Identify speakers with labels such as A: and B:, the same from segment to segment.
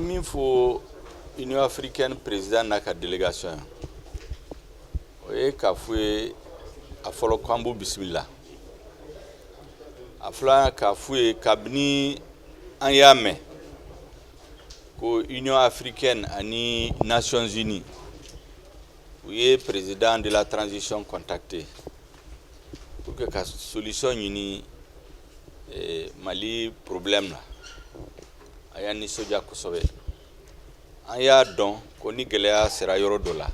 A: Min fo Union africaine président n'a ka délégation o ye k'a fɔ ye a fɔlɔ k'an b'u bisimila a fila k'a fɔ ye kabini an y'a mɛn ko Union africaine ani Nations unies u ye président de la transition contacté pour que ka solution ɲini Mali problème la a y'a nisɔndiya kosɛbɛ an y'a dɔn ko ni gɛlɛya sera yɔrɔ dɔ la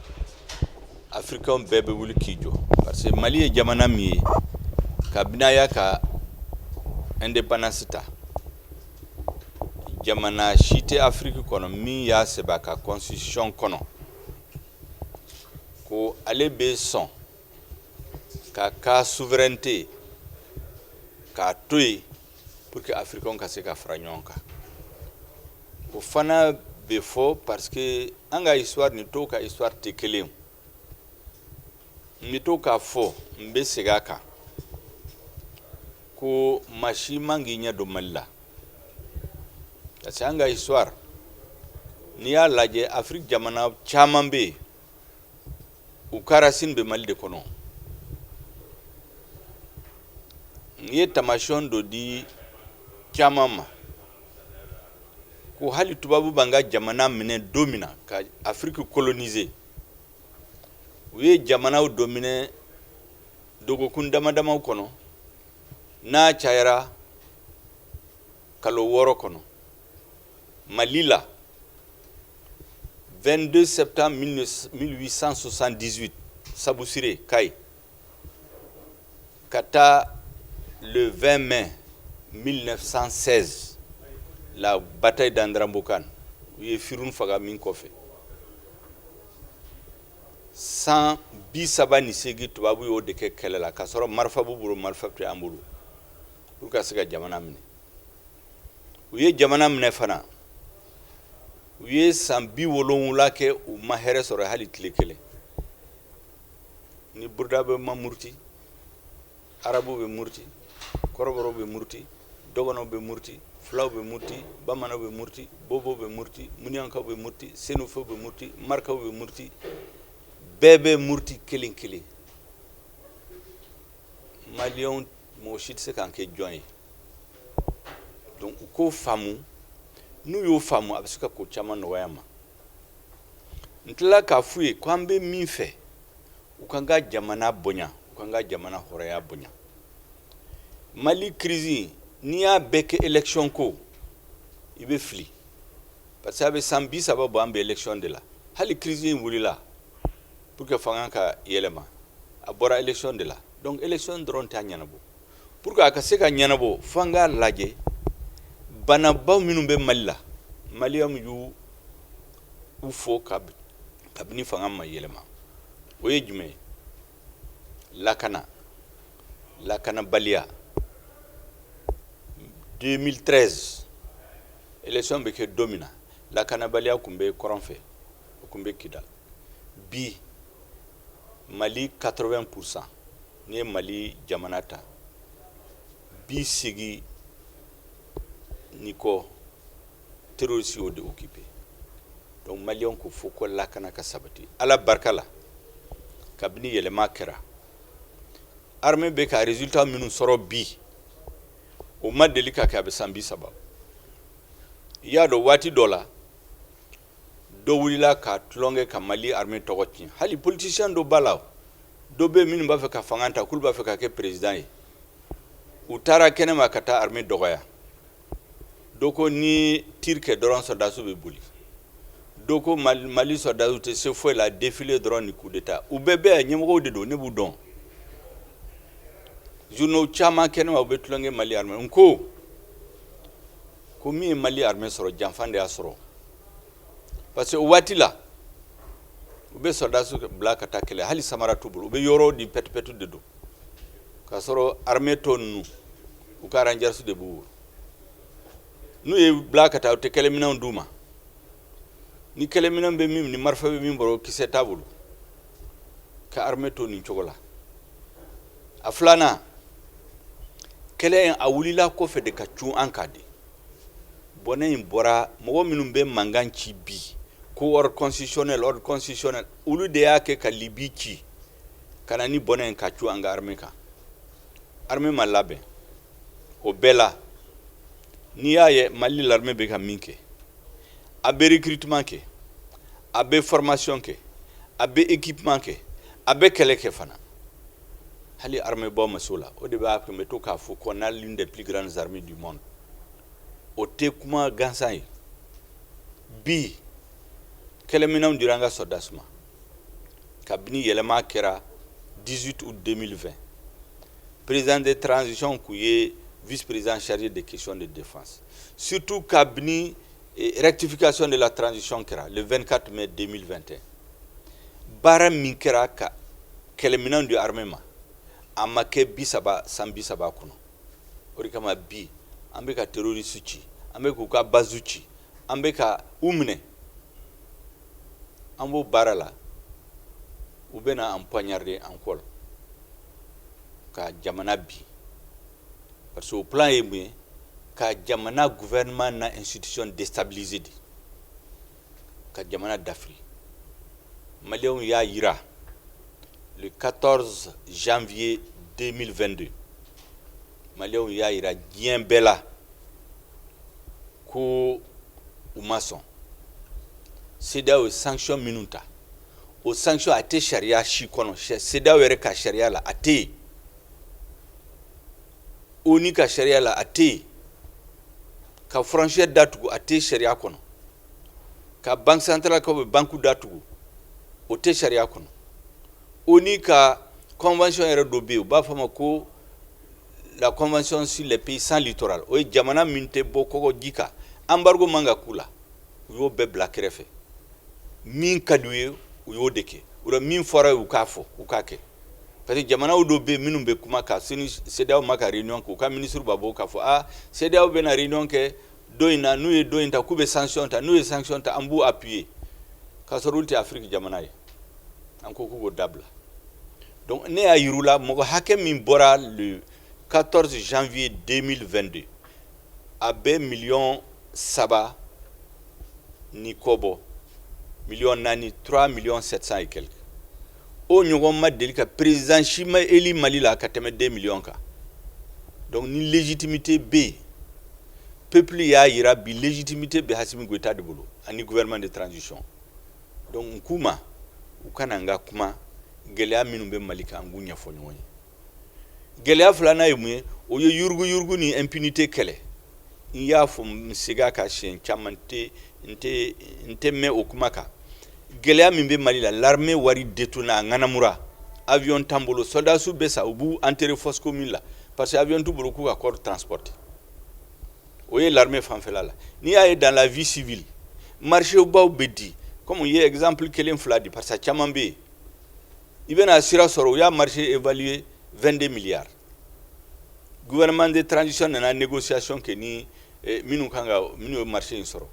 A: africain bɛɛ bɛ wuli k'i jɔ parce que Mali ye jamana min ye kabini a y'a ka indépendance ta jamana si tɛ Afrique kɔnɔ min y'a sɛbɛn a ka constitution kɔnɔ ko ale bɛ sɔn ka souveraineté k'a to yen pour que africain ka se ka fara ɲɔgɔn kan o fana bɛ fɔ parce que an ka histoire ni tɔw ka histoire tɛ kelen n bɛ to k'a fɔ n bɛ segin a kan ko maa si man k'i ɲɛ don Mali la parce que an ka histoire n'i y'a lajɛ Afrique jamana caman bɛ yen u ka racine bɛ Mali de kɔnɔ n ye tamasiyɛn dɔ di caman ma ko hali tubabu b'an ka jamana minɛ don min na ka Afrique coloniser u ye jamanaw dɔ minɛ dɔgɔkun damadamaw kɔnɔ n'a cayara kalo 6 kɔnɔ Mali la 22 septembre 1878 Sabusire Kayi ka taa le 20 mai 1916 la bataille d'Andrambokan u ye Firun faga min kɔfɛ 138 tubabu y'o de kɛ kɛlɛ la k'a sɔrɔ marifa b'u bolo marifa tɛ an bolo pour ka se ka jamana minɛ u ye jamana minɛ fana u ye san 70 kɛ u ma hɛrɛ sɔrɔ hali tile kelen ni Burda bɛ ma muruti arabu bɛ muruti kɔrɔbɔrɔw bɛ muruti dɔgɔnɔw bɛ muruti fulaw bɛ muruti bamananw bɛ muruti bobow bɛ muruti muniyankaw bɛ muruti senufaw bɛ muruti marikaw bɛ muruti bɛɛ bɛ muruti kelen kelen maliyɛnw mɔgɔ si tɛ se k'an kɛ jɔn ye donc u k'o faamu n'u y'o faamu a bɛ se ka ko caman nɔgɔya ma n tilala k'a f'u ye ko an bɛ min fɛ u kan ka jamana bonya u kan ka jamana hɔrɔnya bonya Mali crise n'i y'a bɛɛ kɛ élection ko i bɛ fili parce que a bɛ san 30 bɔ an bɛ élection de la hali crise in wulila pour que fanga ka yɛlɛma a bɔra élection de la donc élection dɔrɔn t'a ɲɛnabɔ pour que a ka se ka ɲɛnabɔ fo an k'a lajɛ banabaw minnu bɛ Mali la maliyɛnw y'u fɔ kabini fanga ma yɛlɛma o ye jumɛn ye lakanabaliya 2013 élection bɛ kɛ don min na lakanabaliya tun bɛ kɔrɔn fɛ o tun bɛ Kidal bi Mali 80% n'i ye Mali jamana ta bi segi ni kɔ terroriste y'o de occupé donc maliyɛnw ko fo ko lakana ka sabati ala barika la kabini yɛlɛma kɛra armée bɛ ka résultat minnu sɔrɔ bi o ma deli ka kɛ a bɛ san 30 i y'a dɔn waati dɔ la dɔ wulila ka tulonkɛ ka Mali armée tɔgɔ tiɲɛ hali politicien dɔ b'a la dɔ bɛ minnu b'a fɛ ka fanga ta k'olu b'a fɛ ka kɛ président ye u taara kɛnɛma ka taa armée dɔgɔya dɔ ko ni tir kɛ dɔrɔn soldats bɛ boli dɔ ko Mali soldats tɛ se foyi la défilé dɔrɔn ni coup d'état u bɛɛ bɛ ɲɛmɔgɔw de don ne b'u dɔn journaux caman kɛnɛma u bɛ tulonkɛ Mali armée n ko min ye Mali armée sɔrɔ janfan de y'a sɔrɔ parce que o waati la u bɛ soldats bila ka taa kɛlɛ hali samara t'u bolo u bɛ yɔrɔ di pɛtipɛti de don k'a sɔrɔ armée tɔ ninnu u ka rangers de b'u bolo n'u ye bila ka taa u tɛ kɛlɛminɛnw d'u ma ni kɛlɛminɛn bɛ min ni marifa bɛ min bolo kisɛ t'a bolo ka armée to nin cogo la a filanan kɛlɛ in a wulila kɔfɛ de ka cun an kan de bɔnɛ in bɔra mɔgɔ minnu bɛ mankan ci bi ko ordre constitutionnel olu de y'a kɛ ka Libi ci ka na ni bɔnɛ in ka cu an ka armée kan armée ma labɛn o bɛɛ la n'i y'a ye Mali l'armée bɛ ka min kɛ a bɛ recrutement kɛ a bɛ formation kɛ a bɛ équipement kɛ a bɛ kɛlɛ kɛ fana hali armée bɔ ma se o la o de b'a kun bɛ to k'a fɔ qu'on a l'une des plus grandes armées du monde o tɛ kuma gansan ye bi kɛlɛminɛnw dira an ka soldats ma kabini yɛlɛma kɛra 18 août 2020 président de transition kun ye vice-président chargé des questions de défense surtout kabini rectification de la transition kɛra le 24 mai 2021 baara min kɛra ka kɛlɛminɛnw di armée ma a ma kɛ san 30 kɔnɔ o de kama bi an bɛ ka terroriste ci an bɛ k'u ka base ci an bɛ ka u minɛ an b'o baara la u bɛna an poignarder en col ka jamana bi parce que o plan ye mun ye ka jamana gouvernement na institution déstabiliser de ka jamana dafiri Maliens y'a yira le 14 janvier 2022 Maliens y'a yira diɲɛ bɛɛ la ko u ma sɔn CEDEAO ye sanction minnu ta o sanction a tɛ sariya si kɔnɔ CEDEAO yɛrɛ ka sariya la a tɛ yen ONU ka sariya la a tɛ yen ka frontière datugu a tɛ sariya kɔnɔ ka banque centrale ka banque datugu o tɛ sariya kɔnɔ ONU ka convention yɛrɛ dɔ bɛ yen u b'a fɔ a ma ko la convention sur les pays sans littoral o ye jamana min tɛ bɔ kɔgɔji kan embargo man ka k'u la u y'o bɛɛ bila kɛrɛfɛ min ka d'u ye u y'o de kɛ o la min fɔra u k'a fɔ u k'a kɛ parce que jamanaw dɔ bɛ yen minnu bɛ kuma kan CEDEAO ma ka réunion kɛ u ka ministre b'a bɔ k'a fɔ CEDEAO bɛna réunion kɛ don in na n'u ye don in ta k'u bɛ sanction ta n'u ye sanction ta an b'u appuyer k'a sɔrɔ olu tɛ Afrique jamana ye an ko k'u k'o dabila donc ne y'a yir'u la mɔgɔ hakɛ min bɔra le 14 janvier 2022 a bɛ 3 millions 3 700 et quelques o ɲɔgɔn ma deli ka président si ma élu Mali la ka tɛmɛ 2 millions kan donc ni légitimité bɛ yen peuple y'a yira bi légitimité bɛ Assimi Goïta de bolo ani gouvernement de transition donc n k'u ma u kana n ka kuma gɛlɛya minnu bɛ Mali kan an k'u ɲɛfɔ ɲɔgɔn ye gɛlɛya filanan ye mun ye o ye yurugu ni impunité kɛlɛ n y'a fɔ n segin ka siɲɛ caman n tɛ mɛn o kuma kan gɛlɛya min bɛ Mali la l'armée wari détourné a ŋanamura avion t'an bolo soldats bɛ sa u b'u enterrer fosse commune la parce que avion t'u bolo k'u ka corps transporter o ye l'armée fanfɛla la n'i y'a ye dans la vie civile marché baw bɛ di comme u ye exemple kelen fila di parce que caman bɛ yen i bɛna sira sɔrɔ u y'a marché évalué 22 milliards gouvernement de transition nana négociation kɛ ni minnu ye marché in sɔrɔ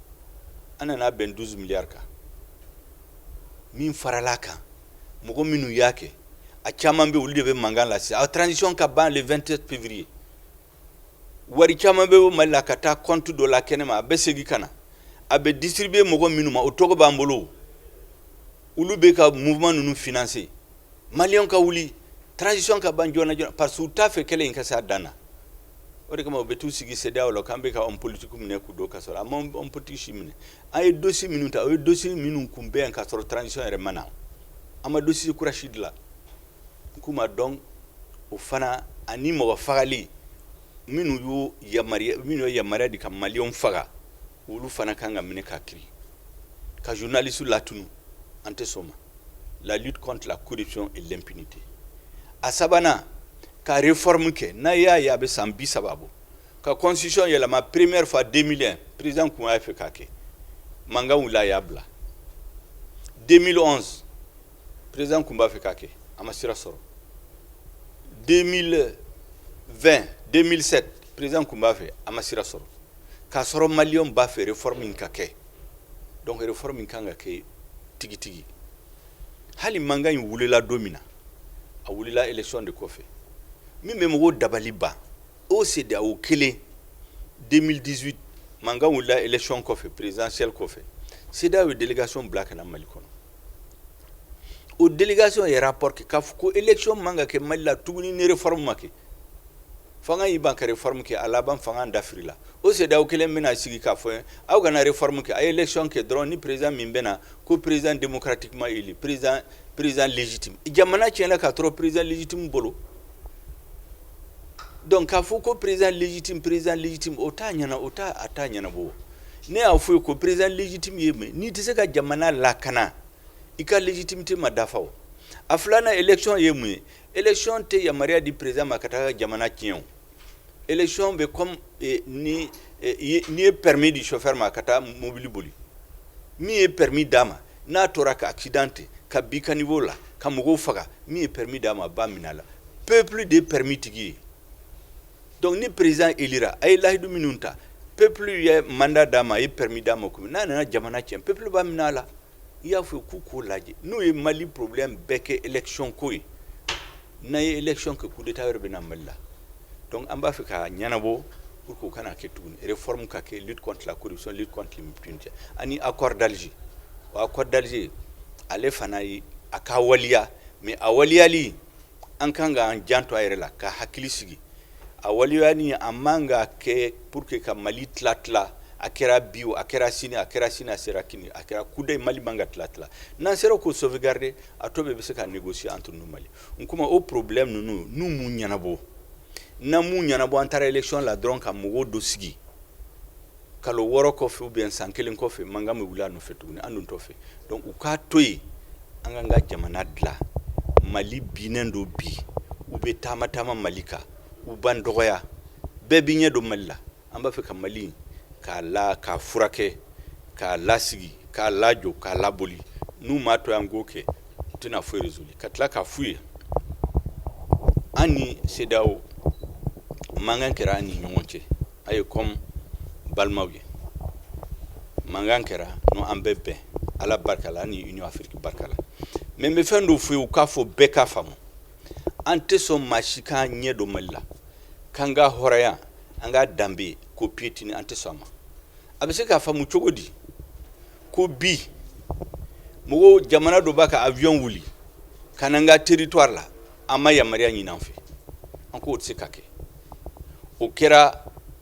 A: an nana bɛn 12 milliards kan min farala kan mɔgɔ minnu y'a kɛ a caman bɛ olu de bɛ mankan lase a transition ka ban le 27 février wari caman bɛ Mali la ka taa compte dɔ la kɛnɛma a bɛ segin ka na a bɛ distribuer mɔgɔ minnu ma o tɔgɔ b'an bolo olu bɛ ka mouvement ninnu financer Maliens ka wuli transition ka ban joona joona parce que u t'a fɛ kɛlɛ in ka se a dan na o de kama u bɛ t'u sigi CEDEAO la k'an bɛ ka homme politique minɛ k'u don ka sɔrɔ a ma homme politique si minɛ an ye dossier minnu ta o ye dossier minnu kunbɛn ka sɔrɔ transition yɛrɛ ma na an ma dossier kura si dilan n k'u ma dɔn o fana ani mɔgɔ fagali minnu ye yamaruya di ka Maliens faga olu fana kan ka minɛ ka kiri ka journaliste latunu an tɛ sɔn ma la lutte contre la corruption et l'impunité a sabanan ka réforme kɛ n'a y'a ye a bɛ san 30 bɔ ka constitution yɛlɛma première fois 2001 président kun y'a fɛ k'a kɛ mankan wulila a y'a bila 2011 président kun b'a fɛ k'a kɛ a ma sira sɔrɔ 2020 2007 président kun b'a fɛ a ma sira sɔrɔ k'a sɔrɔ Maliens b'a fɛ réforme in ka kɛ donc réforme in kan ka kɛ tigitigi hali mankan in wulila don min na a wulila élection de kɔfɛ min bɛ mɔgɔw dabali ban o CEDEAO kelen 2018 manga wula élection kɔfɛ présidentielle kɔfɛ CEDEAO ye délégation bila ka na Mali kɔnɔ o délégation ye rapport kɛ k'a fɔ ko élection man ka kɛ Mali la tuguni ni réforme ma kɛ fanga y'i ban ka réforme kɛ a laban fanga dafiri la o CEDEAO kelen bɛna sigi k'a fɔ aw kana réforme kɛ a ye élection kɛ dɔrɔn ni président min bɛna ko président démocratiquement élu président légitime jamana tiɲɛna ka tɔrɔ président légitime bolo donc k'a fɔ ko président légitime o t'a ɲɛna o t'a a t'a ɲɛnabɔ ne y'a fɔ ko président légitime ye mun n'i tɛ se ka jamana lakana i ka légitimité ma dafa o a filanan élection ye mun ye élection tɛ yamaruya di président ma ka taa jamana tiɲɛ o élection bɛ comme ni ye permis di chauffeur ma ka taa mobili boli min ye permis d'a ma n'a tora ka accidenté ka bi ka niveau la ka mɔgɔw faga min ye permis d'a ma ba minɛ a la peuple de permis tigi ye donc ni président élira a ye lahidu minnu ta peuple ye mandat d'a ma a ye permis d'a ma n'a nana jamana tiɲɛ peuple b'a minɛ a la i y'a fɔ k'u k'o lajɛ n'o ye Mali problème bɛɛ kɛ élection ko ye n'a ye élection kɛ coup d'état yɛrɛ bɛ na Mali la donc an b'a fɛ ka ɲɛnabɔ pour que kana kɛ tuguni réforme ka kɛ lutte contre la corruption lutte contre l'impunité ani accord d'Alger o accord d'Alger ale fana ye a ka waliya mais a waliyali an kan ka an janto a yɛrɛ la ka hakili sigi a waliyani a man ka kɛ pour que ka Mali tila a kɛra bi o a kɛra sini a sera kini a kɛra kudayi Mali man ka tila n'an sera k'o sauvegarder a tɔ bɛɛ bɛ se ka négocier entre nous Mali n kuma o problème ninnu n'u m'u ɲɛnabɔ n'an m'u ɲɛnabɔ an taara élection la dɔrɔn ka mɔgɔw dɔ sigi kalo 6 kɔfɛ ou bien san 1 kɔfɛ mankan bɛ wuli a nɔfɛ tuguni an dun t'o fɛ donc u k'a to yen an k'an ka jamana dilan Mali binnen don bi u bɛ taama Mali kan u b'an dɔgɔya bɛɛ b'i ɲɛ don Mali la an b'a fɛ ka Mali k'a furakɛ k'a lasigi k'a lajɔ k'a laboli n'u m'a to yan k'o kɛ u tɛna foyi résoudre ka tila k'a f'u ye an ni CEDEAO mankan kɛra an ni ɲɔgɔn cɛ a ye comme balimaw ye mankan kɛra n'o an bɛɛ bɛn Ala barika la an ni Union Afrique barika la mais n bɛ fɛn dɔ f'u ye u k'a fɔ bɛɛ k'a faamu an tɛ sɔn maa si k'an ɲɛ don Mali la k'an ka hɔrɔnya an ka danbe ko piétiner an tɛ sɔn a ma a bɛ se k'a faamu cogo di ko bi mɔgɔw jamana dɔ b'a ka avion wuli ka na n ka territoire la an ma yamaruya ɲini an fɛ an k'o tɛ se ka kɛ o kɛra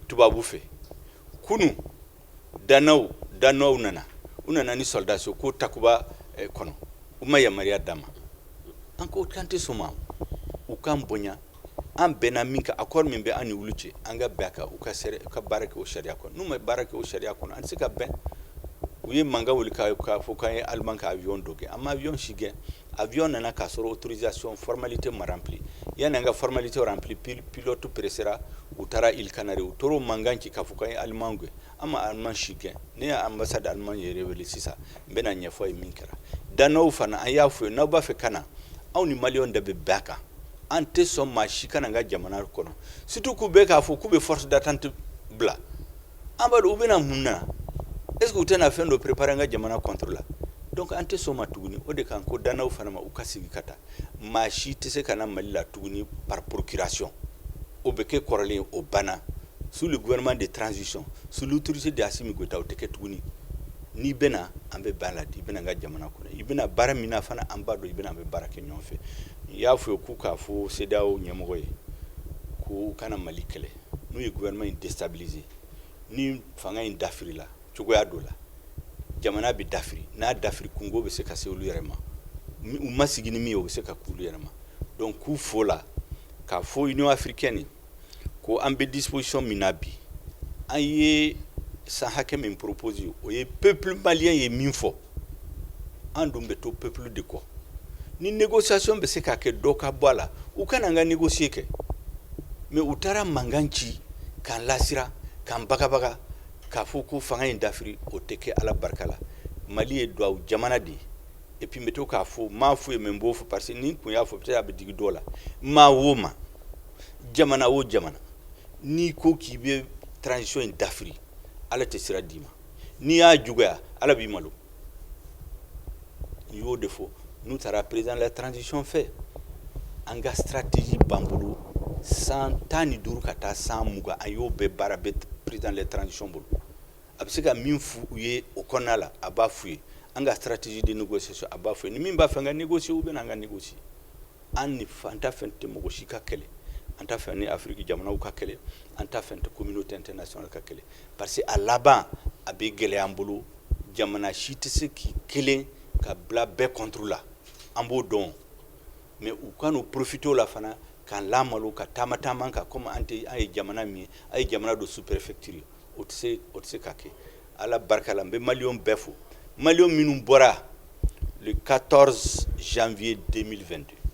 A: tubabu fɛ kunu danaw nana u nana ni soldats ko Takuba kɔnɔ u ma yamaruya d'a ma an k'o kan tɛ sɔn ma u k'an bonya an bɛnna min kan accord min bɛ an ni olu cɛ an ka bɛn a kan u ka baara kɛ o sariya kɔnɔ n'u ma baara kɛ o sariya kɔnɔ an tɛ se ka bɛn u ye mankan wuli k'a fɔ k'an ye Allemand ka avion dɔ gɛn an ma avion si gɛn avion nana k'a sɔrɔ autorisation formalité ma rempli yanni an ka formalité rempli pilote pressera u taara Îles Canaries u tora o mankan ci k'a fɔ k'an ye Allemand gɛn an ma Allemand si gɛn ne ye ambassade Allemand ye révélé sisan n bɛna ɲɛfɔ ye min kɛra danaw fana an y'a fɔ ye n'aw b'a fɛ ka na anw ni maliyɛnw de bɛ bɛn a kan an tɛ sɔn maa si kana n ka jamana kɔnɔ surtout k'u bɛ k'a fɔ k'u bɛ force d'attente bila an b'a dɔn u bɛna mun na est ce que u tɛna fɛn dɔ préparer an ka jamana contre la donc an tɛ sɔn ma tuguni o de kan ko danaw fana ma u ka sigi ka taa maa si tɛ se ka na Mali la tuguni par procuration o bɛ kɛ kɔrɔlen o banna sous le gouvernement de transition sous l'autorité de Assimi Goïta o tɛ kɛ tuguni n'i bɛna an bɛ ban la i bɛna n ka jamana kɔnɔ i bɛna baara min na fana an b'a dɔn i bɛna an bɛ baara kɛ ɲɔgɔn fɛ i y'a fɔ k'u k'a fɔ CEDEAO ɲɛmɔgɔ ye k'u kana Mali kɛlɛ n'u ye gouvernement in déstabiliser ni fanga in dafirila cogoya dɔ la jamana bɛ dafiri n'a dafiri kungo bɛ se ka se olu yɛrɛ ma u ma sigi ni min ye o bɛ se ka k'olu yɛrɛ ma donc k'u fo la k'a fɔ Union africaine ko an bɛ disposition min na bi an ye san hakɛ min propose o ye peuple malien ye min fɔ an dun bɛ to peuple de kɔ ni négociation bɛ se ka kɛ dɔ ka bɔ a la u kana n ka négocier kɛ mais u taara mankan ci k'an lasira k'an bagabaga k'a fɔ ko fanga in dafiri o tɛ kɛ Ala barika la Mali ye duwawu jamana de ye et puis n bɛ to k'a fɔ n m'a fɔ ye mais n b'o fɔ parce que ni n kun y'a fɔ peut-être a bɛ digi dɔw la maa o maa jamana o jamana n'i ko k'i bɛ transition in dafiri Ala tɛ sira d'i ma n'i y'a juguya Ala b'i malo n y'o de fɔ n'u taara président de la transition fɛ an ka stratégie b'an bolo san 15 ka taa san 20 an y'o bɛɛ baara bɛ président de la transition bolo a bɛ se ka min fu u ye o kɔnɔna la a b'a f'u ye an ka stratégie de négociation a b'a f'u ye ni min b'a fɛ an ka négocier u bɛ na an ka négocier an ni an t'a fɛ tɛ mɔgɔ si ka kɛlɛ an t'a fɛ ni Afrique jamanaw ka kɛlɛ an t'a fɛ tɛ communauté internationale ka kɛlɛ parce que a laban a bɛ gɛlɛya an bolo jamana si tɛ se k'i kelen ka bila bɛɛ contre la an b'o dɔn mais u ka n'u profiter o la fana k'an lamalo ka taama taama kan comme an ye jamana min ye a ye jamana dɔ sous-préfecture o tɛ se ka kɛ ala barika la n bɛ maliyɛnw bɛɛ fo maliyɛnw minnu bɔra le 14 janvier 2022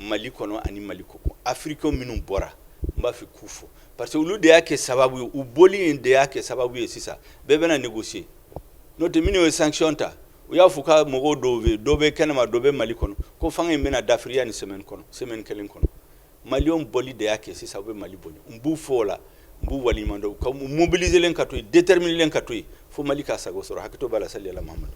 A: Mali kɔnɔ ani Mali kɔ kan africain minnu bɔra n b'a fɛ k'u fo parce que olu de y'a kɛ sababu ye u bɔli in de y'a kɛ sababu ye sisan bɛɛ bɛna négocier n'o tɛ minnu ye sanction ta u y'a fɔ ka mɔgɔw dɔw bɛ kɛnɛma dɔw bɛ Mali kɔnɔ ko fanga in bɛna dafiriya ni semaine kelen kɔnɔ maliyɛnw bɔli de y'a kɛ sisan u bɛ Mali bɔ n b'u fo o la n b'u waleɲuman dɔn ka mobiliser len ka to yen déterminer len ka to yen fo Mali k'a sago sɔrɔ hakɛto b'a la sali ala Mahamadu